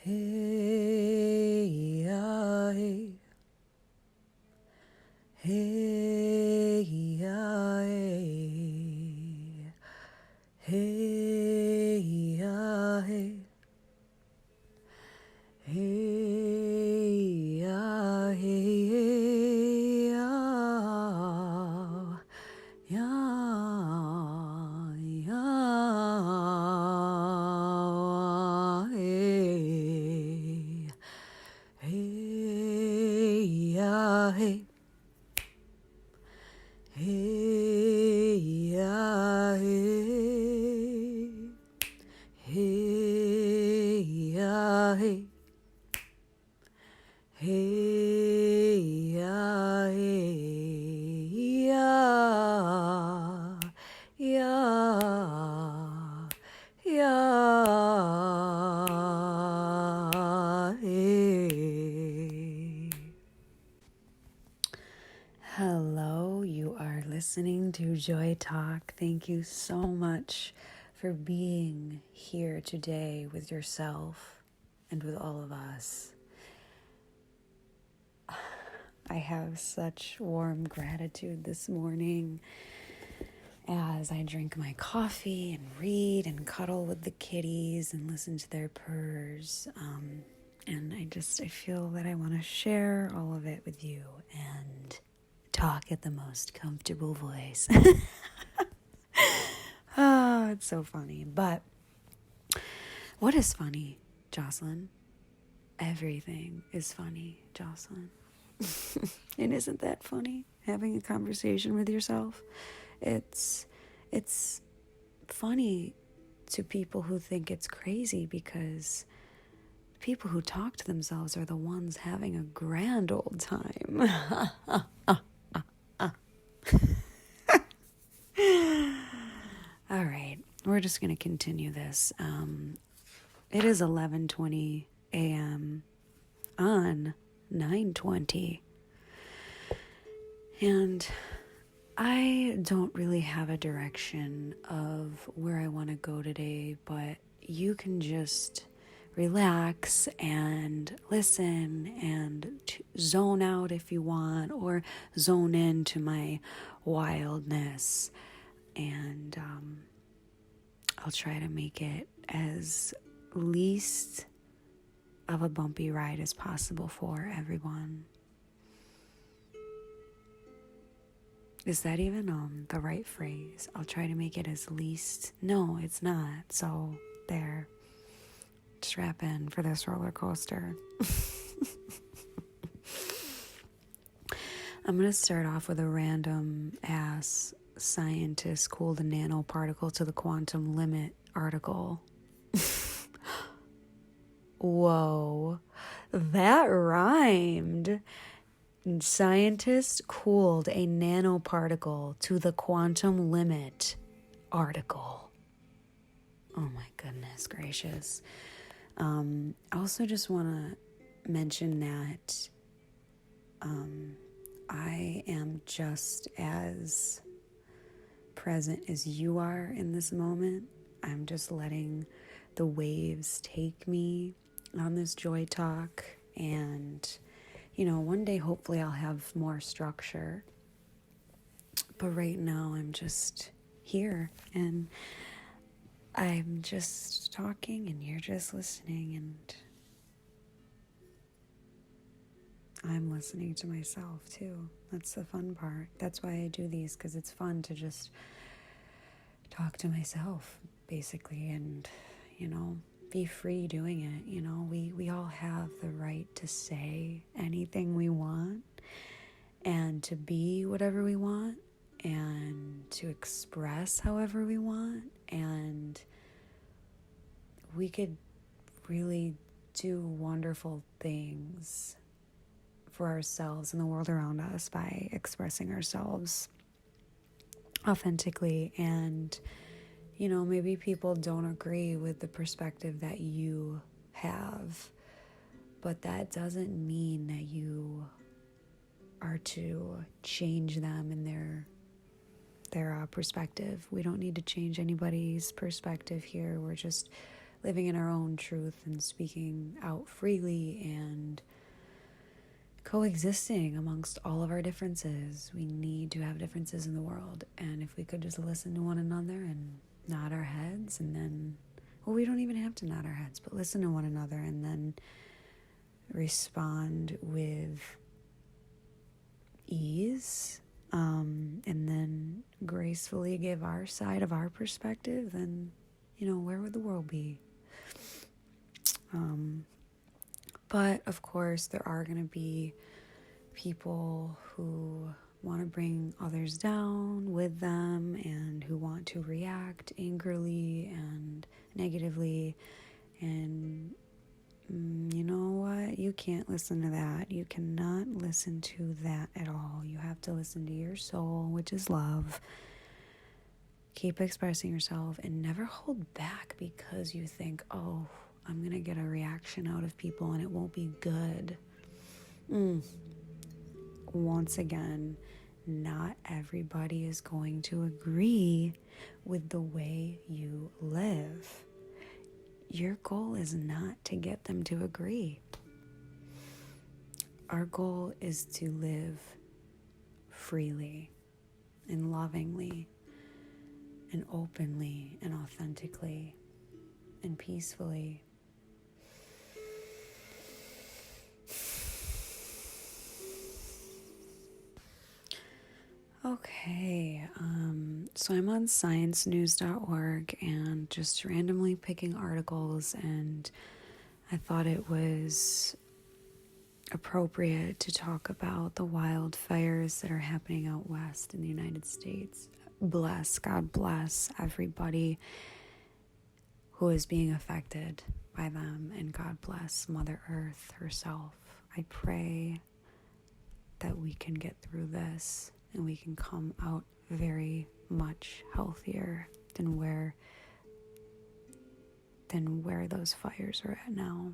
Hey, ah, hey. Hey, ah, hey. Hey, ah, hey. Hey, ah, hey, ah, yeah, yeah, hey, hey, ah, hey. Hey, ah, hey. Hey, ah, hey. Hey, ah, hey, yeah, yeah, yeah, hey. Hello, you are listening to Joy Talk. Thank you so much for being here today with yourself and with all of us. I have such warm gratitude this morning as I drink my coffee and read and cuddle with the kitties and listen to their purrs. And I feel that I want to share all of it with you and talk at the most comfortable voice. Oh, it's so funny. But what is funny, Jocelyn? Everything is funny, Jocelyn. And isn't that funny? Having a conversation with yourself? It's funny to people who think it's crazy because people who talk to themselves are the ones having a grand old time. All right, we're just going to continue this. It is 11:20 a.m. on 9:20. And I don't really have a direction of where I want to go today, but you can just relax and listen and zone out if you want, or zone into my wildness. And I'll try to make it as least of a bumpy ride as possible for everyone. Is that even the right phrase? I'll try to make it as least. No, it's not. So there. Strap in for this roller coaster. I'm going to start off with a random ass scientist cooled a nanoparticle to the quantum limit article. Whoa, that rhymed. Scientists cooled a nanoparticle to the quantum limit article. Oh my goodness gracious. I also just want to mention that I am just as present as you are in this moment. I'm just letting the waves take me on this joy talk, and one day hopefully I'll have more structure, but right now I'm just here and I'm just talking and you're just listening, and I'm listening to myself too. That's the fun part. That's why I do these, because it's fun to just talk to myself basically, and be free doing it. We all have the right to say anything we want and to be whatever we want and to express however we want, and we could really do wonderful things for ourselves and the world around us by expressing ourselves authentically. And maybe people don't agree with the perspective that you have, but that doesn't mean that you are to change them in their perspective. We don't need to change anybody's perspective here. We're just living in our own truth and speaking out freely and coexisting amongst all of our differences. We need to have differences in the world, and if we could just listen to one another and nod our heads, and then, well, we don't even have to nod our heads, but listen to one another and then respond with ease, and then gracefully give our side of our perspective, then, where would the world be? But of course, there are going to be people who want to bring others down with them and who want to react angrily and negatively. And you know what? You can't listen to that. You cannot listen to that at all. You have to listen to your soul, which is love. Keep expressing yourself and never hold back because you think, oh, I'm going to get a reaction out of people and it won't be good. Once again, not everybody is going to agree with the way you live. Your goal is not to get them to agree. Our goal is to live freely and lovingly and openly and authentically and peacefully. Okay, so I'm on sciencenews.org and just randomly picking articles, and I thought it was appropriate to talk about the wildfires that are happening out west in the United States. God bless everybody who is being affected by them, and God bless Mother Earth herself. I pray that we can get through this and we can come out very much healthier than where those fires are at now.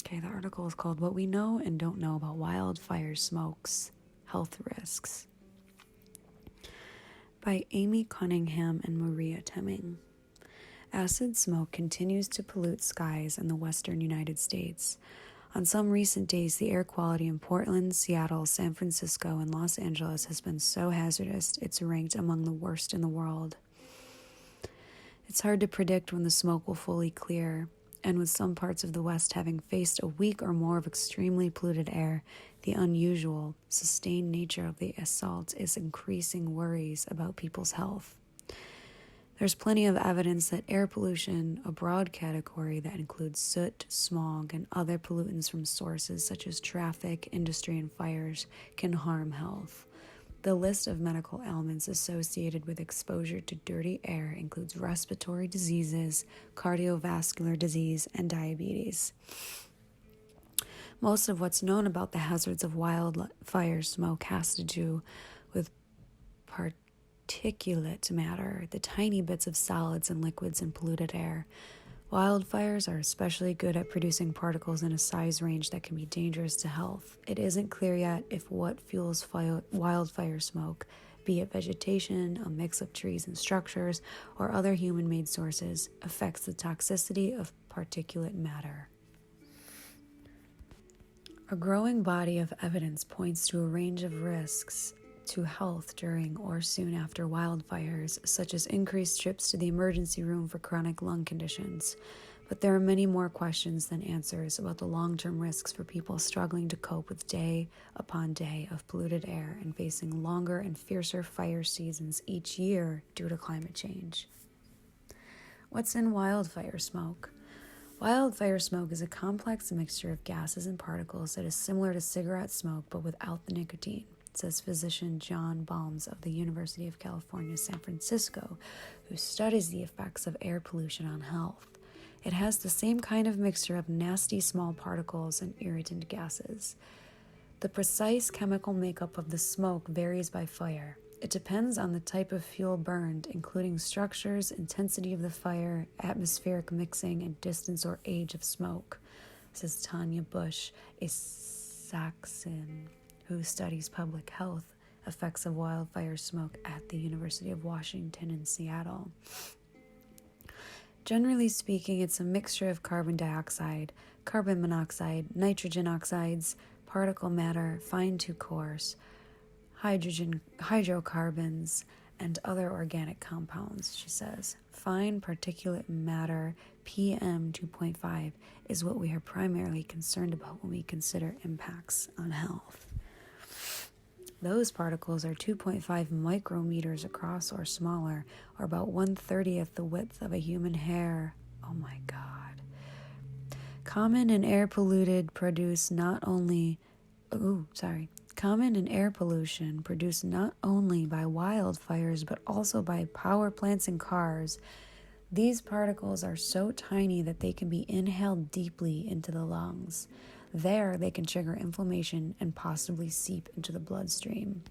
Okay, the article is called What We Know and Don't Know About Wildfire Smoke's Health Risks by Amy Cunningham and Maria Temming. Acid smoke continues to pollute skies in the western United States. On some recent days, the air quality in Portland, Seattle, San Francisco, and Los Angeles has been so hazardous it's ranked among the worst in the world. It's hard to predict when the smoke will fully clear, and with some parts of the West having faced a week or more of extremely polluted air, the unusual, sustained nature of the assault is increasing worries about people's health. There's plenty of evidence that air pollution, a broad category that includes soot, smog, and other pollutants from sources such as traffic, industry, and fires, can harm health. The list of medical ailments associated with exposure to dirty air includes respiratory diseases, cardiovascular disease, and diabetes. Most of what's known about the hazards of wildfire smoke has to do with particulate matter, the tiny bits of solids and liquids in polluted air. Wildfires are especially good at producing particles in a size range that can be dangerous to health. It isn't clear yet if what fuels wildfire smoke, be it vegetation, a mix of trees and structures, or other human-made sources, affects the toxicity of particulate matter. A growing body of evidence points to a range of risks to health during or soon after wildfires, such as increased trips to the emergency room for chronic lung conditions. But there are many more questions than answers about the long-term risks for people struggling to cope with day upon day of polluted air and facing longer and fiercer fire seasons each year due to climate change. What's in wildfire smoke? Wildfire smoke is a complex mixture of gases and particles that is similar to cigarette smoke but without the nicotine, says physician John Balmes of the University of California, San Francisco, who studies the effects of air pollution on health. It has the same kind of mixture of nasty small particles and irritant gases. The precise chemical makeup of the smoke varies by fire. It depends on the type of fuel burned, including structures, intensity of the fire, atmospheric mixing, and distance or age of smoke, says Tanya Bush, a Saxon who studies public health effects of wildfire smoke at the University of Washington in Seattle. Generally speaking, it's a mixture of carbon dioxide, carbon monoxide, nitrogen oxides, particle matter, fine to coarse, hydrocarbons, and other organic compounds, she says. Fine particulate matter, PM 2.5, is what we are primarily concerned about when we consider impacts on health. Those particles are 2.5 micrometers across or smaller, or about 1/30th the width of a human hair. Oh my God. Common and air pollution produced not only by wildfires but also by power plants and cars. These particles are so tiny that they can be inhaled deeply into the lungs. There, they can trigger inflammation and possibly seep into the bloodstream.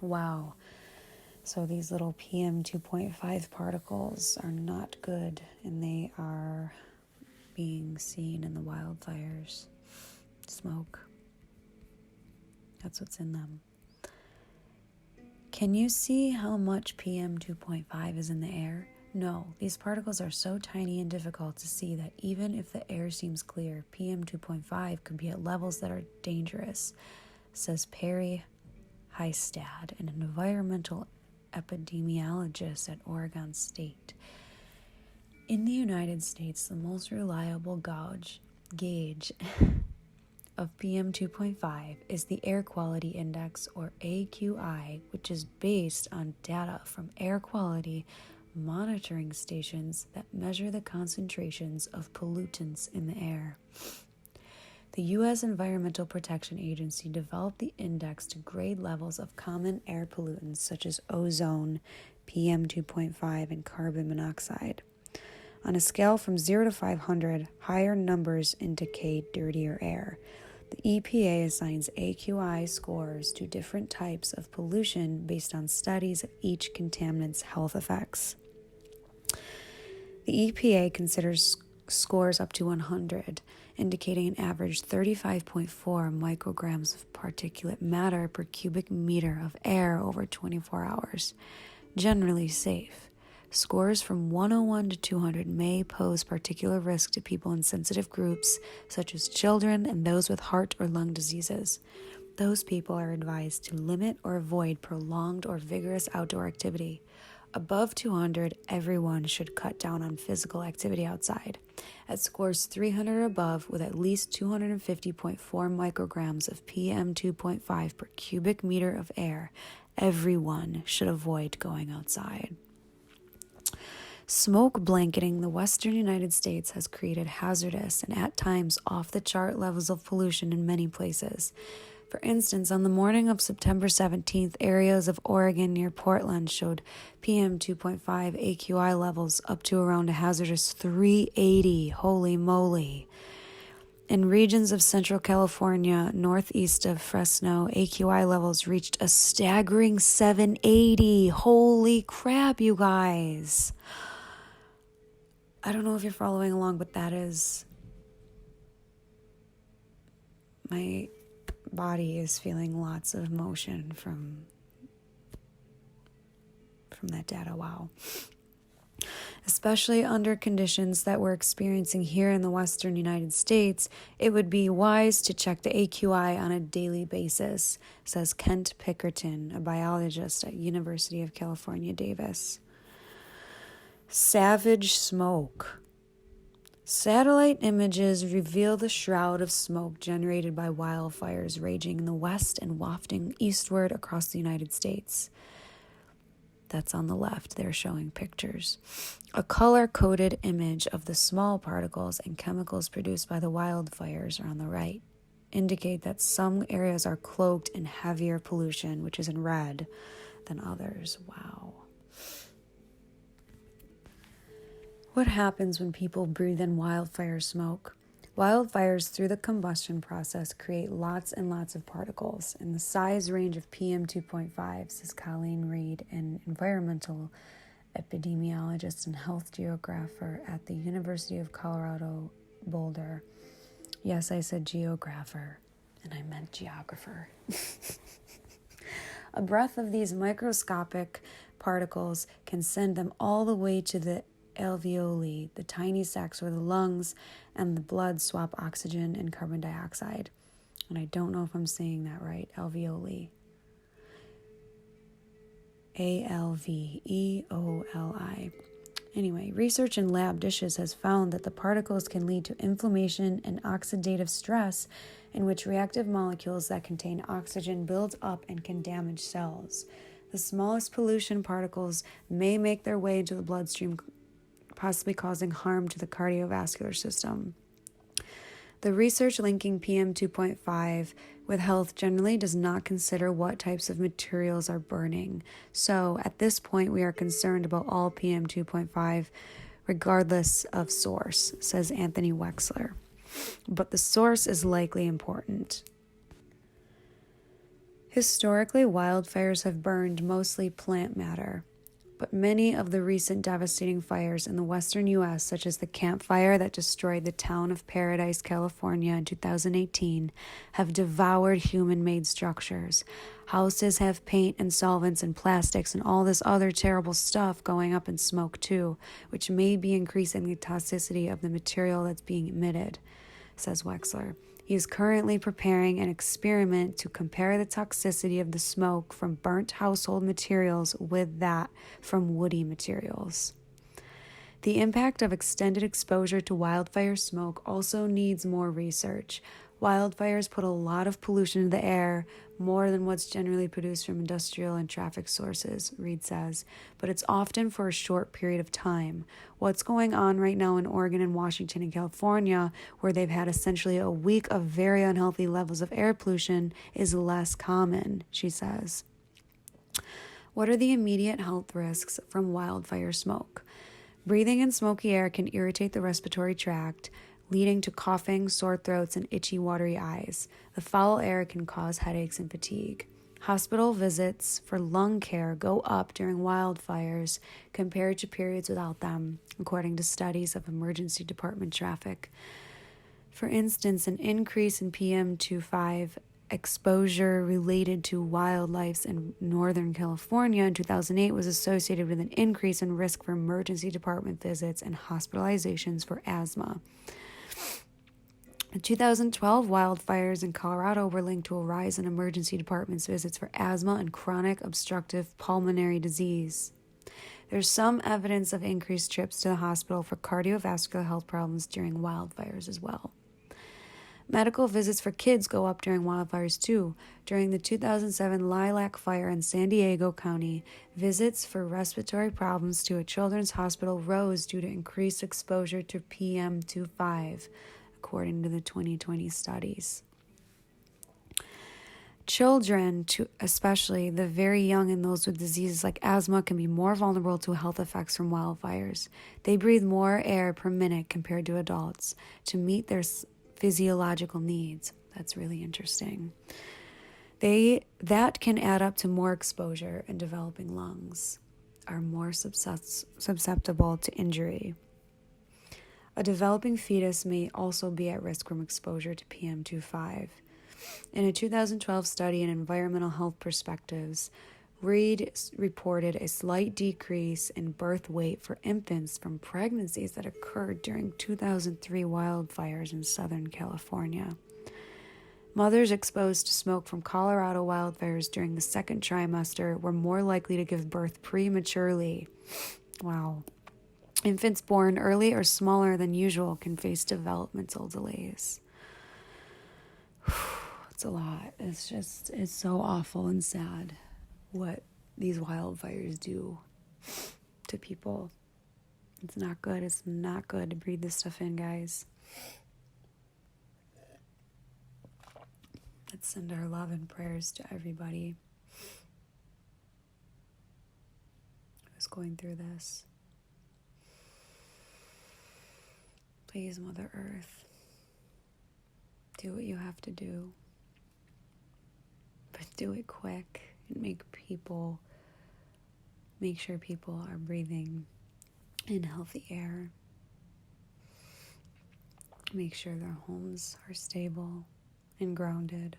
Wow. So these little PM 2.5 particles are not good, and they are being seen in the wildfires. Smoke. That's what's in them. Can you see how much PM 2.5 is in the air? No, these particles are so tiny and difficult to see that even if the air seems clear, PM 2.5 could be at levels that are dangerous, says Perry Heistad, an environmental epidemiologist at Oregon State. In the United States, the most reliable gauge of PM 2.5 is the Air Quality Index, or AQI, which is based on data from air quality monitoring stations that measure the concentrations of pollutants in the air. The U.S. Environmental Protection Agency developed the index to grade levels of common air pollutants such as ozone, PM 2.5, and carbon monoxide. On a scale from 0 to 500, higher numbers indicate dirtier air. The EPA assigns AQI scores to different types of pollution based on studies of each contaminant's health effects. The EPA considers scores up to 100, indicating an average 35.4 micrograms of particulate matter per cubic meter of air over 24 hours. Generally safe. Scores from 101 to 200 may pose particular risk to people in sensitive groups, such as children and those with heart or lung diseases. Those people are advised to limit or avoid prolonged or vigorous outdoor activity. Above 200, everyone should cut down on physical activity outside. At scores 300 or above, with at least 250.4 micrograms of PM 2.5 per cubic meter of air, everyone should avoid going outside. Smoke blanketing the western United States has created hazardous and at times off-the-chart levels of pollution in many places. For instance, on the morning of September 17th, areas of Oregon near Portland showed PM 2.5 AQI levels up to around a hazardous 380. Holy moly. In regions of Central California, northeast of Fresno, AQI levels reached a staggering 780. Holy crap, you guys. I don't know if you're following along, but that is... my body is feeling lots of emotion from that data. Wow. Especially under conditions that we're experiencing here in the western United States, it would be wise to check the AQI on a daily basis, says Kent Pickerton, a biologist at University of California, Davis. Savage smoke. Satellite images reveal the shroud of smoke generated by wildfires raging in the west and wafting eastward across the United States. That's on the left. They're showing pictures. A color-coded image of the small particles and chemicals produced by the wildfires are on the right. Indicate that some areas are cloaked in heavier pollution, which is in red, than others. Wow. What happens when people breathe in wildfire smoke? Wildfires, through the combustion process, create lots and lots of particles in the size range of PM 2.5, says Colleen Reed, an environmental epidemiologist and health geographer at the University of Colorado, Boulder. Yes, I said geographer, and I meant geographer. A breath of these microscopic particles can send them all the way to the alveoli, the tiny sacs where the lungs and the blood swap oxygen and carbon dioxide. And I don't know if I'm saying that right, alveoli. Alveoli. Anyway, research in lab dishes has found that the particles can lead to inflammation and oxidative stress, in which reactive molecules that contain oxygen build up and can damage cells. The smallest pollution particles may make their way into the bloodstream, possibly causing harm to the cardiovascular system. The research linking PM 2.5 with health generally does not consider what types of materials are burning. So at this point, we are concerned about all PM 2.5 regardless of source, says Anthony Wexler. But the source is likely important. Historically, wildfires have burned mostly plant matter, but many of the recent devastating fires in the western U.S., such as the Camp Fire that destroyed the town of Paradise, California in 2018, have devoured human-made structures. Houses have paint and solvents and plastics and all this other terrible stuff going up in smoke too, which may be increasing the toxicity of the material that's being emitted, says Wexler. He is currently preparing an experiment to compare the toxicity of the smoke from burnt household materials with that from woody materials. The impact of extended exposure to wildfire smoke also needs more research. Wildfires put a lot of pollution into the air, more than what's generally produced from industrial and traffic sources, Reed says, but it's often for a short period of time. What's going on right now in Oregon and Washington and California, where they've had essentially a week of very unhealthy levels of air pollution, is less common, she says. What are the immediate health risks from wildfire smoke? Breathing in smoky air can irritate the respiratory tract, leading to coughing, sore throats, and itchy, watery eyes. The foul air can cause headaches and fatigue. Hospital visits for lung care go up during wildfires compared to periods without them, according to studies of emergency department traffic. For instance, an increase in PM2.5 exposure related to wildlife in Northern California in 2008 was associated with an increase in risk for emergency department visits and hospitalizations for asthma. The 2012 wildfires in Colorado were linked to a rise in emergency departments visits for asthma and chronic obstructive pulmonary disease. There's some evidence of increased trips to the hospital for cardiovascular health problems during wildfires as well. Medical visits for kids go up during wildfires too. During the 2007 Lilac Fire in San Diego County, visits for respiratory problems to a children's hospital rose due to increased exposure to PM2.5. According to the 2020 studies. Children, especially the very young and those with diseases like asthma, can be more vulnerable to health effects from wildfires. They breathe more air per minute compared to adults to meet their physiological needs. That's really interesting. That can add up to more exposure, and developing lungs are more susceptible to injury. A developing fetus may also be at risk from exposure to PM2.5. In a 2012 study in Environmental Health Perspectives, Reed reported a slight decrease in birth weight for infants from pregnancies that occurred during 2003 wildfires in Southern California. Mothers exposed to smoke from Colorado wildfires during the second trimester were more likely to give birth prematurely. Wow. Infants born early or smaller than usual can face developmental delays. It's a lot. It's so awful and sad what these wildfires do to people. It's not good. It's not good to breathe this stuff in, guys. Let's send our love and prayers to everybody who's going through this. Please, Mother Earth, do what you have to do, but do it quick and make sure people are breathing in healthy air. Make sure their homes are stable and grounded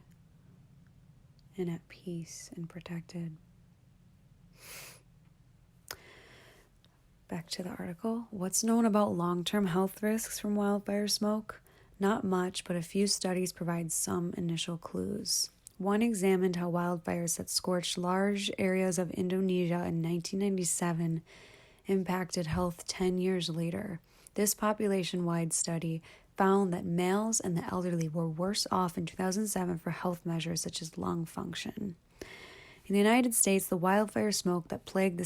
and at peace and protected. Back to the article. What's known about long-term health risks from wildfire smoke? Not much, but a few studies provide some initial clues. One examined how wildfires that scorched large areas of Indonesia in 1997 impacted health 10 years later. This population-wide study found that males and the elderly were worse off in 2007 for health measures such as lung function. In the United States, the wildfire smoke that plagued the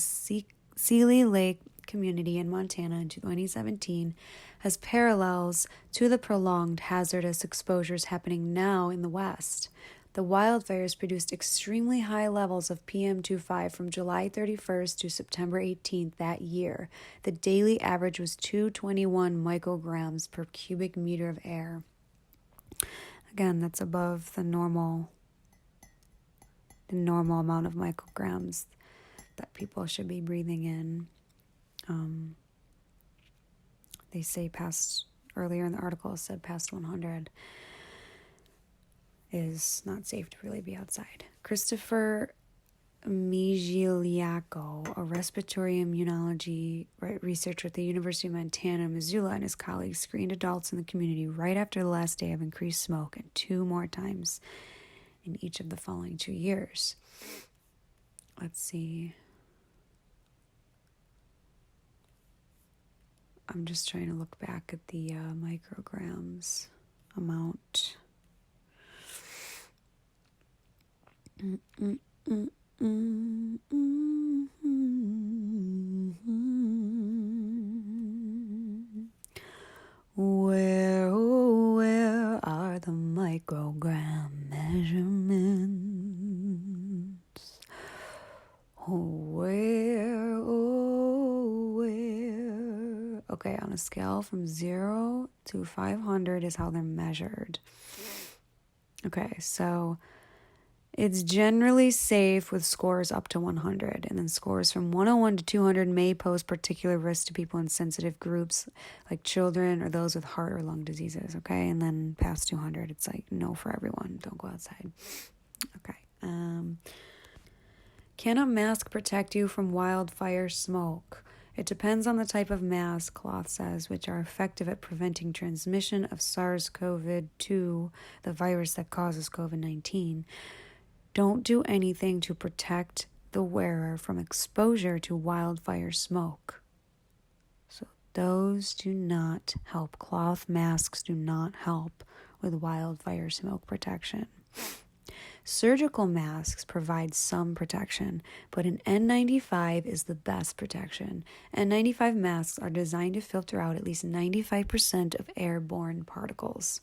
Seeley Lake community in Montana in 2017 has parallels to the prolonged hazardous exposures happening now in the West. The wildfires produced extremely high levels of PM2.5 from July 31st to September 18th that year. The daily average was 221 micrograms per cubic meter of air. Again, that's above the normal amount of micrograms that people should be breathing in. They say earlier in the article said past 100 is not safe to really be outside. Christopher Migliacco, a respiratory immunology researcher at the University of Montana, Missoula, and his colleagues screened adults in the community right after the last day of increased smoke and 2 more times in each of the following 2 years. Let's see. I'm just trying to look back at the micrograms amount. Where, oh, where are the microgram measurements? Where, oh, where? Okay, on a scale from 0 to 500 is how they're measured. Okay, so it's generally safe with scores up to 100, and then scores from 101 to 200 may pose particular risk to people in sensitive groups like children or those with heart or lung diseases, okay? And then past 200, it's like no for everyone. Don't go outside. Okay. Can a mask protect you from wildfire smoke? It depends on the type of mask, Cloth says, which are effective at preventing transmission of SARS-CoV-2, the virus that causes COVID-19. Don't do anything to protect the wearer from exposure to wildfire smoke. So those do not help. Cloth masks do not help with wildfire smoke protection. Surgical masks provide some protection, but an N95 is the best protection. N95 masks are designed to filter out at least 95% of airborne particles.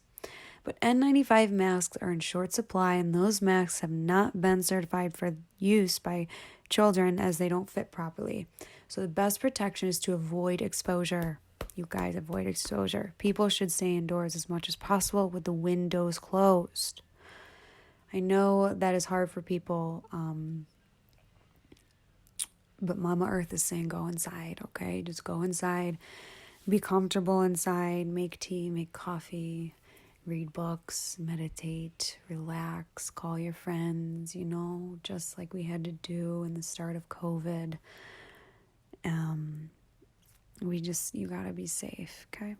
But N95 masks are in short supply, and those masks have not been certified for use by children as they don't fit properly. So the best protection is to avoid exposure. You guys, avoid exposure. People should stay indoors as much as possible with the windows closed. I know that is hard for people, but Mama Earth is saying go inside, okay? Just go inside, be comfortable inside, make tea, make coffee, read books, meditate, relax, call your friends, just like we had to do in the start of COVID. You gotta be safe, okay?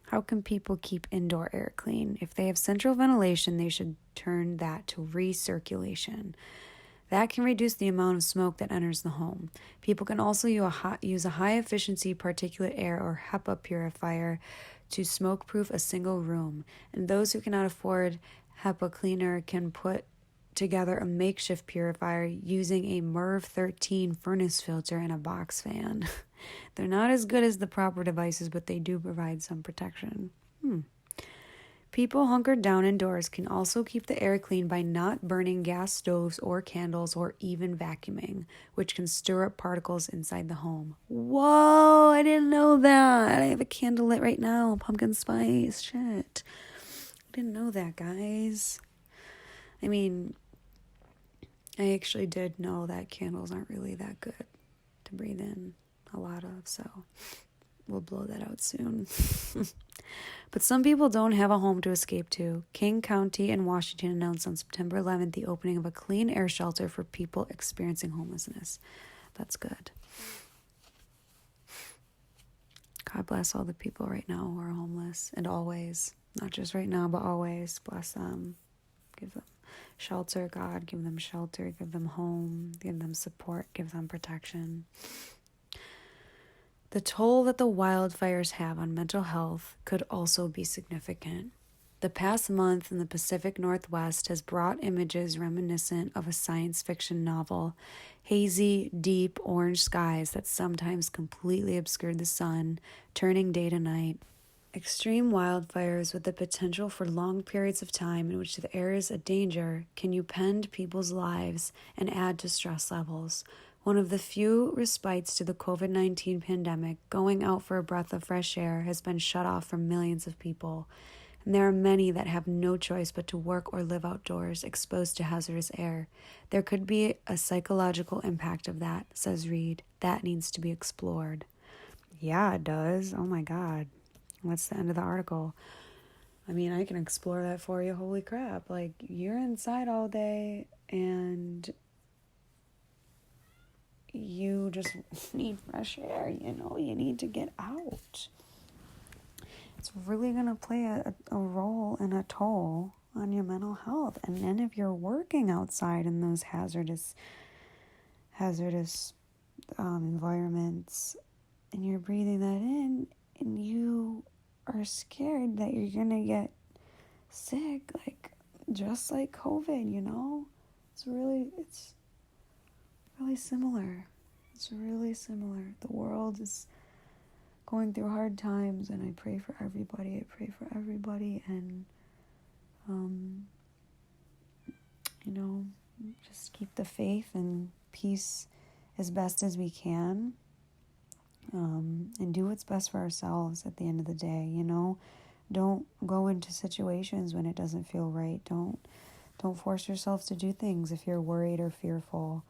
How can people keep indoor air clean? If they have central ventilation, they should turn that to recirculation. That can reduce the amount of smoke that enters the home. People can also use a high-efficiency particulate air or HEPA purifier to smoke-proof a single room. And those who cannot afford HEPA cleaner can put together a makeshift purifier using a MERV 13 furnace filter and a box fan. They're not as good as the proper devices, but they do provide some protection. People hunkered down indoors can also keep the air clean by not burning gas stoves or candles or even vacuuming, which can stir up particles inside the home. Whoa, I didn't know that. I have a candle lit right now. Pumpkin spice. Shit. I didn't know that, guys. I mean, I actually did know that candles aren't really that good to breathe in a lot of, so we'll blow that out soon. But some people don't have a home to escape to. King County in Washington announced on September 11th the opening of a clean air shelter for people experiencing homelessness. That's good. God bless all the people right now who are homeless, and always, not just right now, but always. Bless them. Give them shelter, God. Give them shelter. Give them home. Give them support. Give them protection. The toll that the wildfires have on mental health could also be significant. The past month in the Pacific Northwest has brought images reminiscent of a science fiction novel, hazy, deep orange skies that sometimes completely obscured the sun, turning day to night. Extreme wildfires with the potential for long periods of time in which the air is a danger can upend people's lives and add to stress levels. One of the few respites to the COVID-19 pandemic, going out for a breath of fresh air has been shut off from millions of people. And there are many that have no choice but to work or live outdoors, exposed to hazardous air. There could be a psychological impact of that, says Reed. That needs to be explored. Yeah, it does. Oh my God. That's the end of the article. I mean, I can explore that for you. Holy crap. Like, you're inside all day and you just need fresh air, you need to get out. It's really going to play a role and a toll on your mental health. And then if you're working outside in those hazardous environments and you're breathing that in and you are scared that you're going to get sick, like just like COVID, it's really similar. It's really similar. The world is going through hard times, and I pray for everybody. And just keep the faith and peace as best as we can, and do what's best for ourselves at the end of the day. Don't go into situations when it doesn't feel right. Don't force yourself to do things if you're worried or fearful.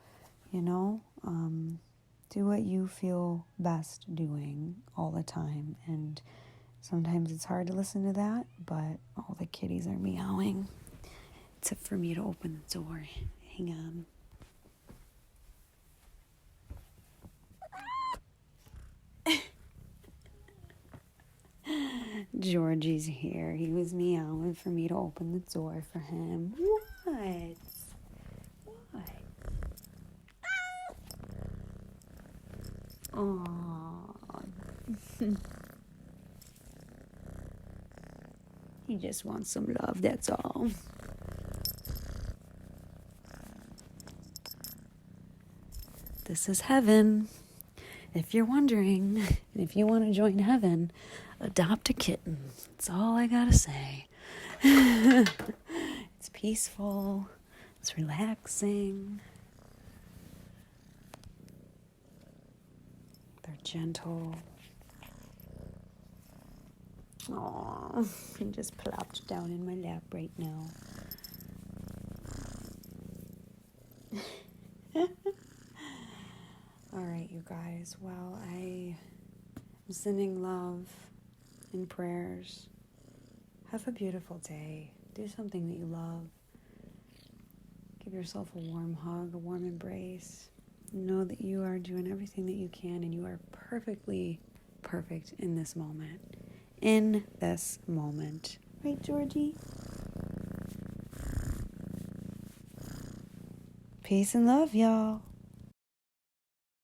Do what you feel best doing all the time. And sometimes it's hard to listen to that, but all the kitties are meowing. Except for me to open the door. Hang on. Georgie's here. He was meowing for me to open the door for him. What? Aww. He just wants some love, that's all. This is heaven. If you're wondering, if you want to join heaven, adopt a kitten. That's all I gotta say. It's peaceful. It's relaxing. They're gentle. Aww, he just plopped down in my lap right now. All right, you guys. Well, I am sending love and prayers. Have a beautiful day. Do something that you love. Give yourself a warm hug, a warm embrace. Know that you are doing everything that you can, and you are perfectly perfect in this moment. In this moment. Right, Georgie? Peace and love, y'all.